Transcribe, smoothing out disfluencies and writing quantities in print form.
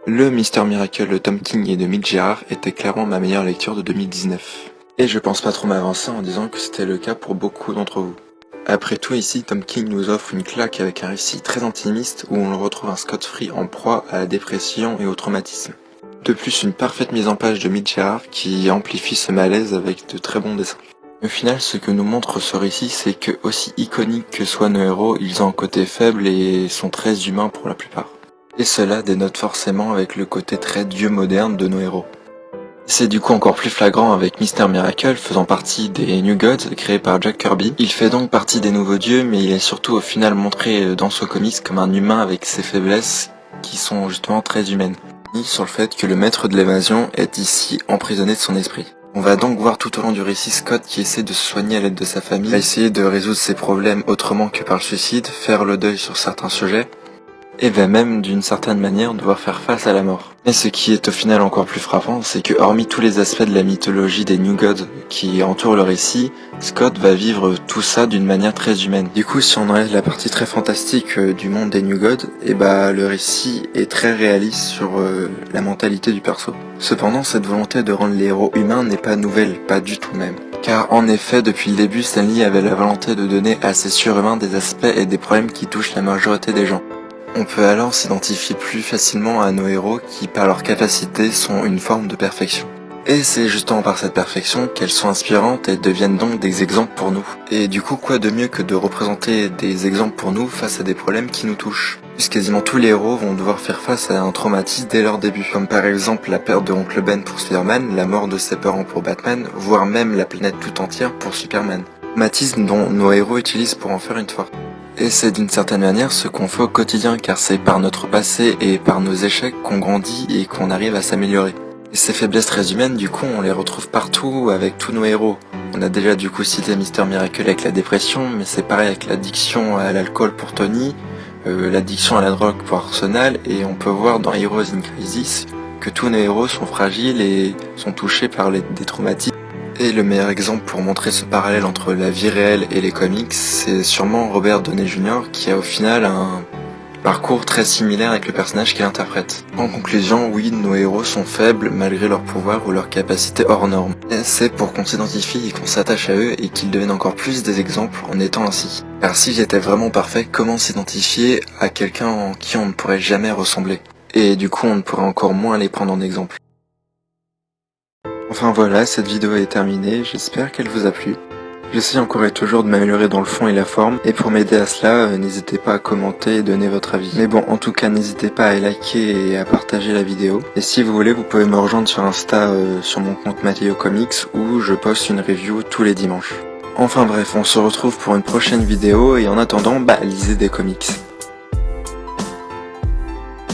Le Mr Miracle de Tom King et de Mitch Gérard était clairement ma meilleure lecture de 2019. Et je pense pas trop m'avancer en disant que c'était le cas pour beaucoup d'entre vous. Après tout, ici, Tom King nous offre une claque avec un récit très intimiste où on retrouve un Scott Free en proie à la dépression et au traumatisme. De plus, une parfaite mise en page de Mitch Gérard qui amplifie ce malaise avec de très bons dessins. Au final, ce que nous montre ce récit, c'est que aussi iconiques que soient nos héros, ils ont un côté faible et sont très humains pour la plupart. Et cela dénote forcément avec le côté très dieu moderne de nos héros. C'est du coup encore plus flagrant avec Mr Miracle faisant partie des New Gods créés par Jack Kirby. Il fait donc partie des nouveaux dieux, mais il est surtout au final montré dans ce comics comme un humain avec ses faiblesses qui sont justement très humaines. Ni sur le fait que le maître de l'évasion est ici emprisonné de son esprit. On va donc voir tout au long du récit Scott qui essaie de se soigner à l'aide de sa famille, va essayer de résoudre ses problèmes autrement que par le suicide, faire le deuil sur certains sujets, et va même d'une certaine manière devoir faire face à la mort. Mais ce qui est au final encore plus frappant, c'est que hormis tous les aspects de la mythologie des New Gods qui entourent le récit, Scott va vivre tout ça d'une manière très humaine. Du coup, si on enlève la partie très fantastique du monde des New Gods, le récit est très réaliste sur la mentalité du perso. Cependant, cette volonté de rendre les héros humains n'est pas nouvelle, pas du tout même. Car en effet, depuis le début, Stan Lee avait la volonté de donner à ses surhumains des aspects et des problèmes qui touchent la majorité des gens. On peut alors s'identifier plus facilement à nos héros qui, par leur capacité, sont une forme de perfection. Et c'est justement par cette perfection qu'elles sont inspirantes et deviennent donc des exemples pour nous. Et du coup, quoi de mieux que de représenter des exemples pour nous face à des problèmes qui nous touchent. Puisque quasiment tous les héros vont devoir faire face à un traumatisme dès leur début, comme par exemple la perte de Oncle Ben pour Spider-Man, la mort de ses parents pour Batman, voire même la planète tout entière pour Superman. Traumatisme dont nos héros utilisent pour en faire une force. Et c'est d'une certaine manière ce qu'on fait au quotidien, car c'est par notre passé et par nos échecs qu'on grandit et qu'on arrive à s'améliorer. Et ces faiblesses très humaines, du coup, on les retrouve partout avec tous nos héros. On a déjà du coup cité Mr Miracle avec la dépression, mais c'est pareil avec l'addiction à l'alcool pour Tony, l'addiction à la drogue pour Arsenal, et on peut voir dans Heroes in Crisis que tous nos héros sont fragiles et sont touchés par des traumatismes. Et le meilleur exemple pour montrer ce parallèle entre la vie réelle et les comics, c'est sûrement Robert Downey Jr. qui a au final un parcours très similaire avec le personnage qu'il interprète. En conclusion, oui, nos héros sont faibles malgré leur pouvoir ou leur capacité hors norme. Et c'est pour qu'on s'identifie et qu'on s'attache à eux et qu'ils deviennent encore plus des exemples en étant ainsi. Car si j'étais vraiment parfait, comment s'identifier à quelqu'un en qui on ne pourrait jamais ressembler? Et du coup, on ne pourrait encore moins les prendre en exemple. Enfin voilà, cette vidéo est terminée, j'espère qu'elle vous a plu. J'essaie encore et toujours de m'améliorer dans le fond et la forme, et pour m'aider à cela, n'hésitez pas à commenter et donner votre avis. Mais bon, en tout cas, n'hésitez pas à liker et à partager la vidéo. Et si vous voulez, vous pouvez me rejoindre sur Insta, sur mon compte Matteo Comics, où je poste une review tous les dimanches. Enfin bref, on se retrouve pour une prochaine vidéo, et en attendant, lisez des comics.